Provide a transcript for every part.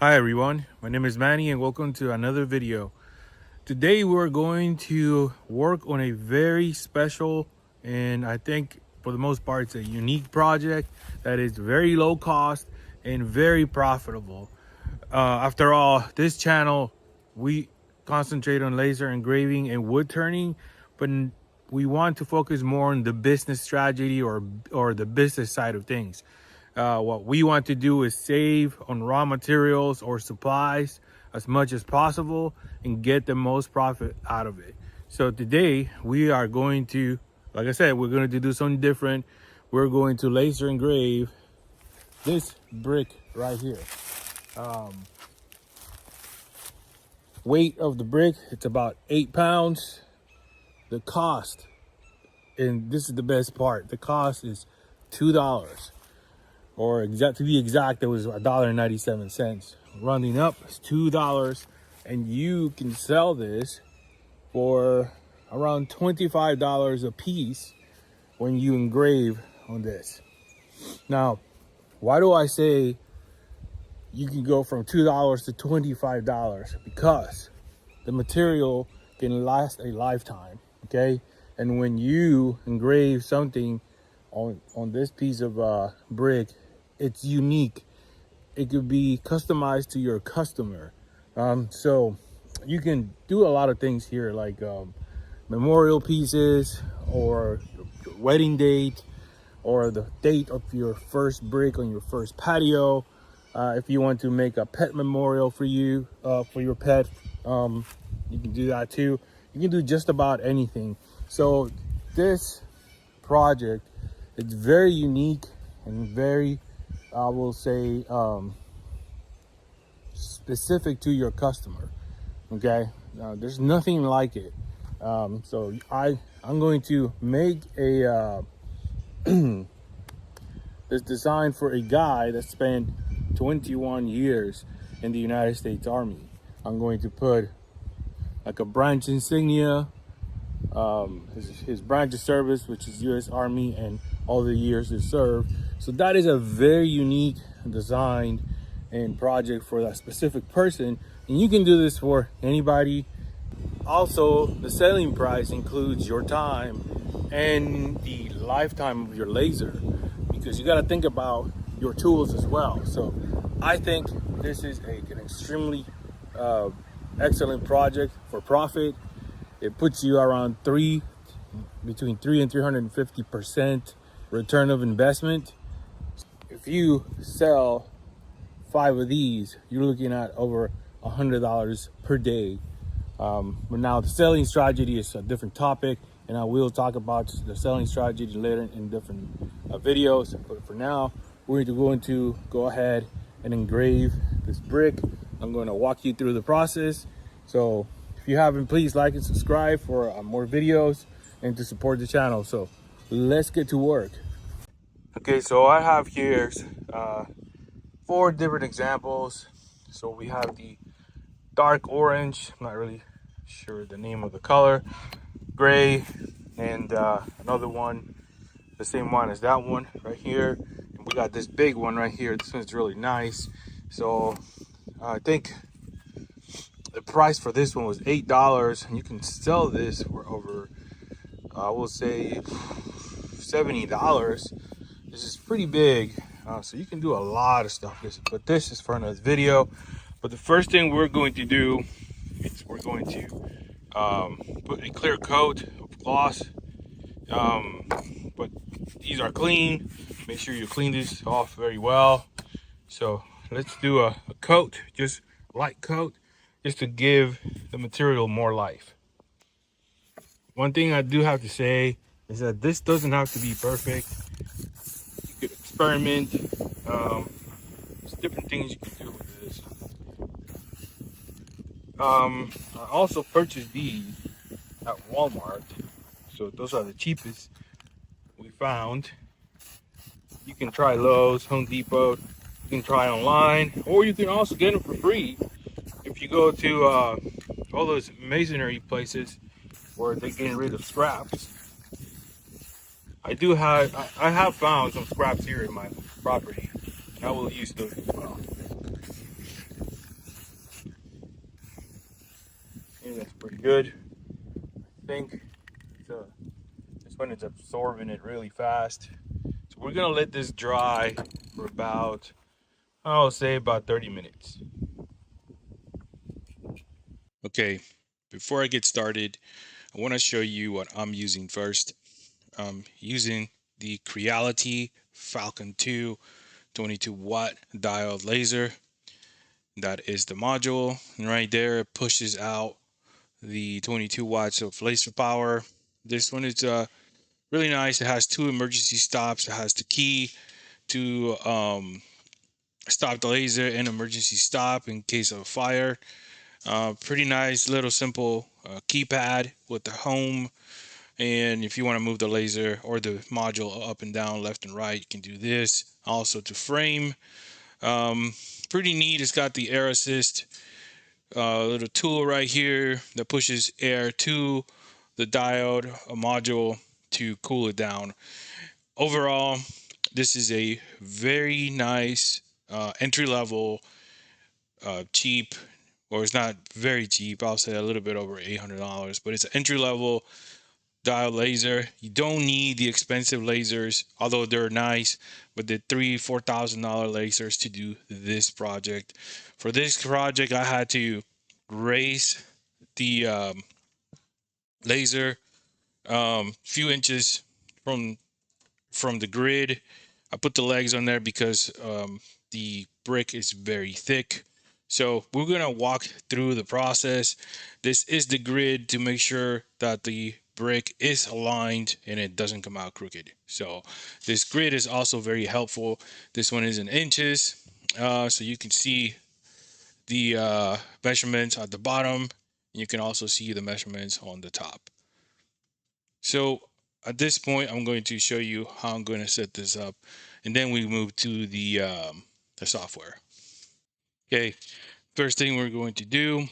Hi everyone, my name is Manny and welcome to another video. Today we're going to work on a very special and I think for the most part it's a unique project that is very low cost and very profitable. After all, this channel, we concentrate on laser engraving and wood turning, but we want to focus more on the business strategy or the business side of things. What we want to do is save on raw materials or supplies as much as possible and get the most profit out of it. So today we are going to, like I said, we're going to do something different. We're going to laser engrave this brick right here. Weight of the brick, it's about 8 pounds. The cost, and this is the best part, the cost is $2. Or to be exact, it was $1.97. Rounding up, it's $2, and you can sell this for around $25 a piece when you engrave on this. Now, why do I say you can go from $2 to $25? Because the material can last a lifetime, okay? And when you engrave something on this piece of brick, it's unique. It could be customized to your customer. So you can do a lot of things here, like memorial pieces, or your wedding date, or the date of your first brick on your first patio. If you want to make a pet memorial for you, for your pet, you can do that too. You can do just about anything. So this project, it's very unique and very, I will say, specific to your customer. Okay, there's nothing like it. So I'm going to make a this design for a guy that spent 21 years in the United States Army. I'm going to put like a branch insignia, his branch of service, which is U.S. Army, and all the years he served. So that is a very unique design and project for that specific person, and you can do this for anybody. Also, the selling price includes your time and the lifetime of your laser, because you got to think about your tools as well. So I think this is an extremely excellent project for profit. It puts you around between 3 and 350% return of investment. If you sell 5 of these, you're looking at over $100 per day. But now the selling strategy is a different topic, and I will talk about the selling strategy later in different videos. But for now, we're going to go ahead and engrave this brick. I'm going to walk you through the process. So if you haven't, please like and subscribe for more videos and to support the channel. So let's get to work. Okay, so I have here 4 different examples. So we have the dark orange, I'm not really sure the name of the color, gray, and another one, the same one as that one right here. And we got this big one right here. This one's really nice. So I think the price for this one was $8, and you can sell this for over, I will say, $70. This is pretty big, so you can do a lot of stuff. But this is for another video. But the first thing we're going to do is we're going to put a clear coat of gloss. But these are clean. Make sure you clean this off very well. So let's do a coat, just light coat, just to give the material more life. One thing I do have to say is that this doesn't have to be perfect. You could experiment. There's different things you can do with this. I also purchased these at Walmart, so those are the cheapest we found. You can try Lowe's, Home Depot, you can try online, or you can also get them for free if you go to all those masonry places where they're getting rid of scraps. I have found some scraps here in my property, and I will use those as well. pretty good. I think this one is absorbing it really fast. So we're gonna let this dry for about, I'll say about 30 minutes. Okay, before I get started, I want to show you what I'm using first. I'm using the Creality Falcon 2 22-watt diode laser. That is the module, and right there it pushes out the 22 watts of laser power. This one is really nice. It has two emergency stops. It has the key to stop the laser and emergency stop in case of a fire. Pretty nice little simple keypad with the home, and if you want to move the laser or the module up and down, left and right, you can do this. Also to frame, pretty neat. It's got the air assist little tool right here that pushes air to the diode module to cool it down. Overall, this is a very nice entry level, cheap, or it's not very cheap. I'll say a little bit over $800, but it's an entry level diode laser. You don't need the expensive lasers, although they're nice, but the $3,000-$4,000 lasers to do this project. For this project, I had to raise the laser few inches from the grid. I put the legs on there because the brick is very thick. So we're gonna walk through the process. This is the grid to make sure that the brick is aligned and it doesn't come out crooked. So this grid is also very helpful. This one is in inches, so you can see the measurements at the bottom. You can also see the measurements on the top. So at this point, I'm going to show you how I'm going to set this up, and then we move to the software. Okay, first thing we're going to do,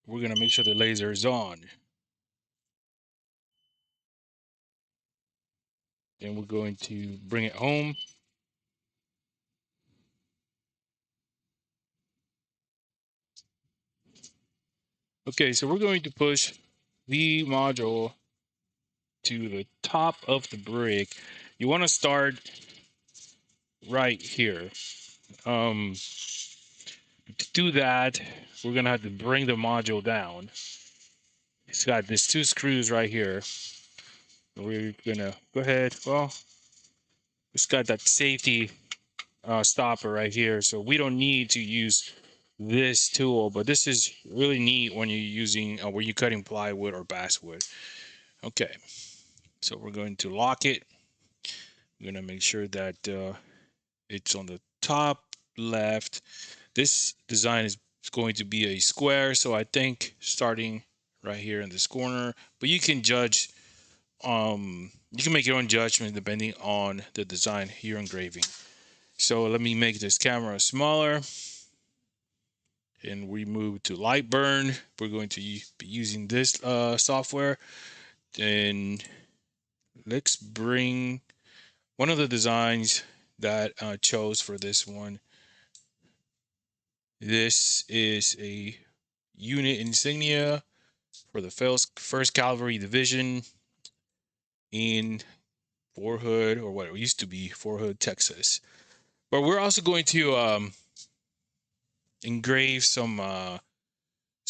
we're going to make sure the laser is on. Then we're going to bring it home. Okay, so we're going to push the module to the top of the brick. You want to start right here. To do that, we're going to have to bring the module down. It's got these two screws right here. We're gonna go ahead. Well, it's got that safety stopper right here, so we don't need to use this tool. But this is really neat when you're using when you're cutting plywood or basswood. Okay, so we're going to lock it. We're gonna make sure that it's on the top left. This design is going to be a square, so I think starting right here in this corner. But you can judge. You can make your own judgment depending on the design you're engraving. So let me make this camera smaller, and we move to light burn. We're going to be using this software. And let's bring one of the designs that I chose for this one. This is a unit insignia for the First Cavalry Division in Fort Hood, or what it used to be Fort Hood, Texas. But we're also going to engrave some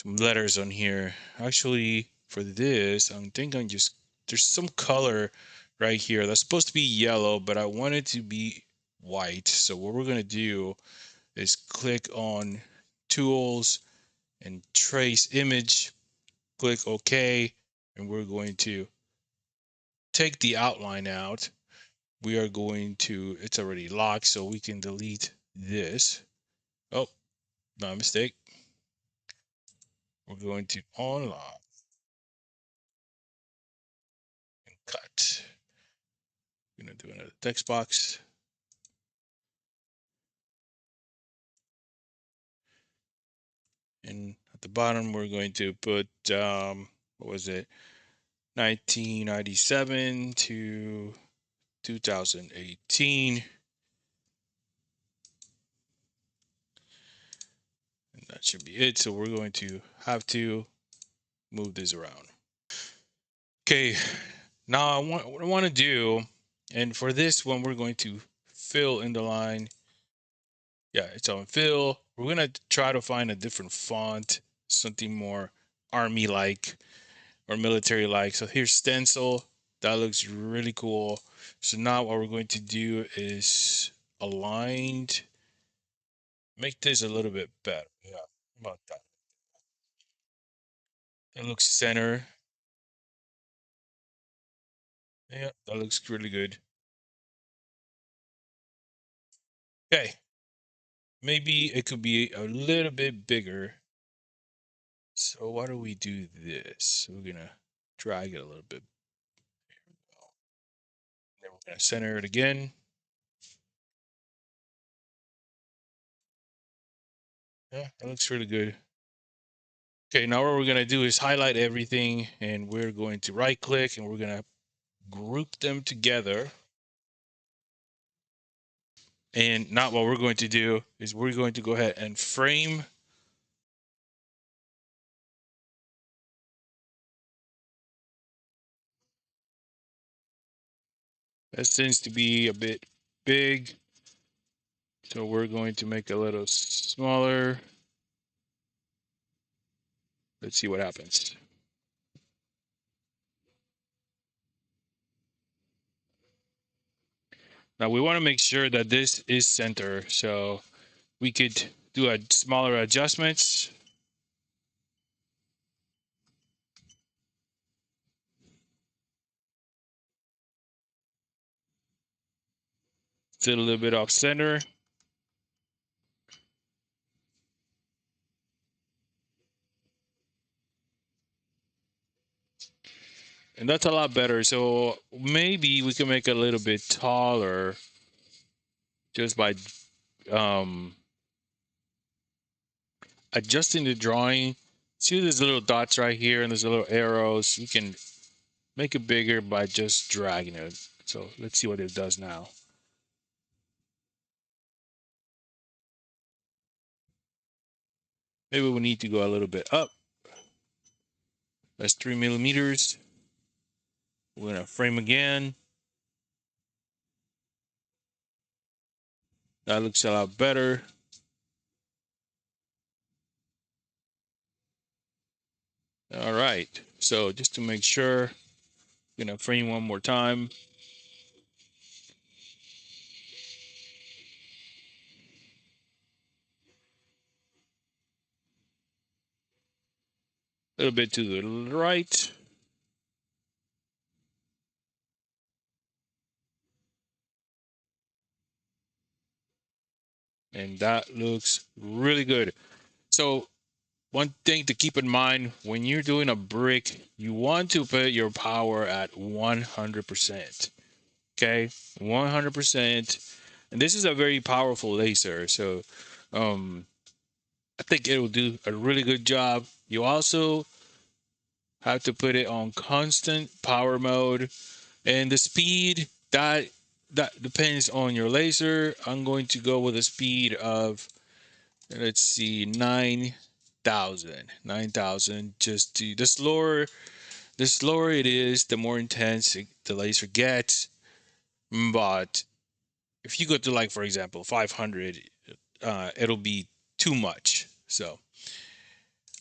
letters on here. Actually, for this, I'm thinking just there's some color right here that's supposed to be yellow, but I want it to be white. So what we're gonna do is click on Tools and Trace Image. Click OK, and we're going to take the outline out. We are going to. It's already locked, so we can delete this. Oh, my mistake. We're going to unlock and cut. We're going to do another text box. And at the bottom, we're going to put, what was it? 1997 to 2018. And that should be it. So we're going to have to move this around. Okay, now what I want to do, and for this one, we're going to fill in the line. Yeah, it's on fill. We're gonna try to find a different font, something more army-like or military-like. So here's stencil. That looks really cool. So now what we're going to do is aligned. Make this a little bit better. Yeah, about that. It looks center. Yeah, that looks really good. Okay, maybe it could be a little bit bigger. So why do we do this? We're gonna drag it a little bit. Then we're gonna center it again. Yeah, that looks really good. Okay, now what we're gonna do is highlight everything, and we're going to right click, and we're gonna group them together. And now what we're going to do is we're going to go ahead and frame. That seems to be a bit big, so we're going to make it a little smaller. Let's see what happens. Now we want to make sure that this is center, so we could do a smaller adjustments. It's a little bit off center. And that's a lot better. So maybe we can make it a little bit taller just by um, adjusting the drawing. See there's little dots right here and there's little arrows. You can make it bigger by just dragging it. So let's see what it does now. Maybe we need to go a little bit up. That's 3 millimeters. We're gonna frame again. That looks a lot better. All right. So just to make sure, I'm gonna frame one more time. A little bit to the right. And that looks really good. So one thing to keep in mind when you're doing a brick, you want to put your power at 100%. Okay, 100%. And this is a very powerful laser, so I think it will do a really good job. You also have to put it on constant power mode, and the speed that depends on your laser. I'm going to go with a speed of, let's see, 9,000. Just to the slower it is, the more intense the laser gets. But if you go to, like, for example, 500, it'll be too much. So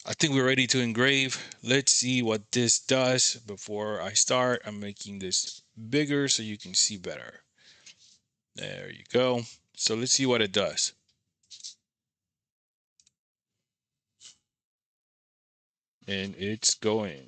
I think we're ready to engrave. Let's see what this does. Before I start, I'm making this bigger so you can see better. There you go. So let's see what it does. And it's going.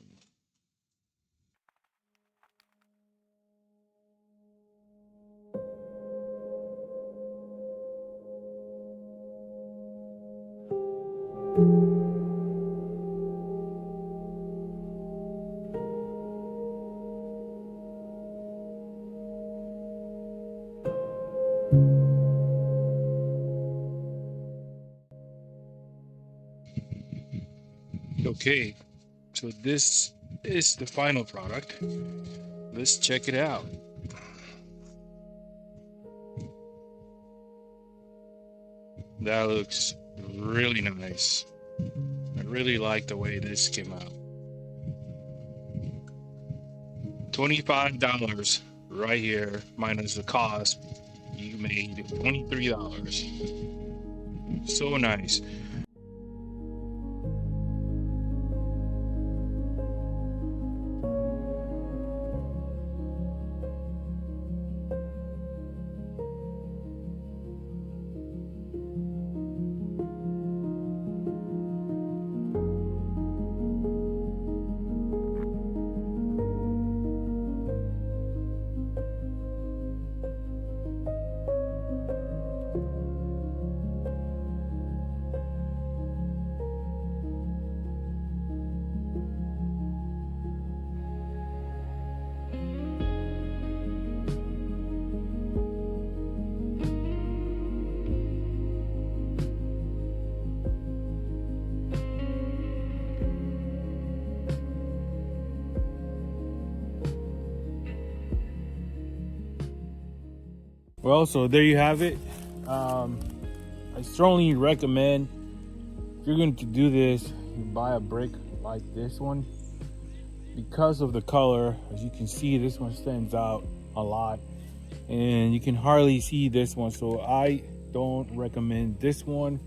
Okay, so this is the final product. Let's check it out. That looks really nice. I really like the way this came out. $25 right here minus the cost. You made $23. So nice. Well, so there you have it. I strongly recommend, if you're going to do this, you buy a brick like this one. Because of the color, as you can see, this one stands out a lot, and you can hardly see this one, so I don't recommend this one.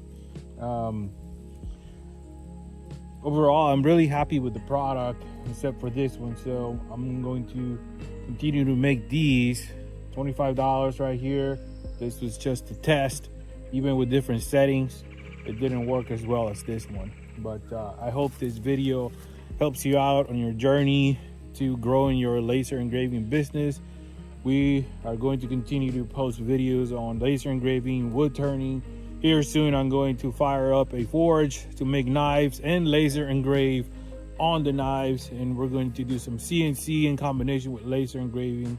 Overall, I'm really happy with the product, except for this one, so I'm going to continue to make these. $25 right here. This was just a test. Even with different settings, it didn't work as well as this one. But I hope this video helps you out on your journey to growing your laser engraving business. We are going to continue to post videos on laser engraving, wood turning. Here soon, I'm going to fire up a forge to make knives and laser engrave on the knives. And we're going to do some CNC in combination with laser engraving.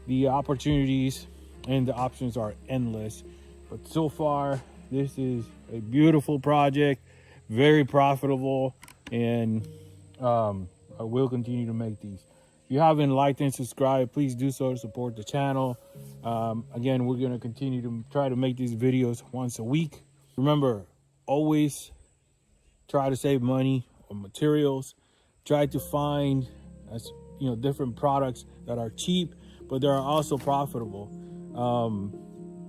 The opportunities and the options are endless, but so far this is a beautiful project, very profitable, and I will continue to make these. If you haven't liked and subscribed, please do so to support the channel. Again, we're going to continue to try to make these videos once a week. Remember, always try to save money on materials. Try to find different products that are cheap, but they are also profitable.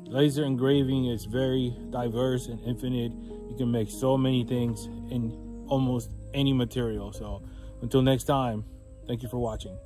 Laser engraving is very diverse and infinite. You can make so many things in almost any material. So until next time, thank you for watching.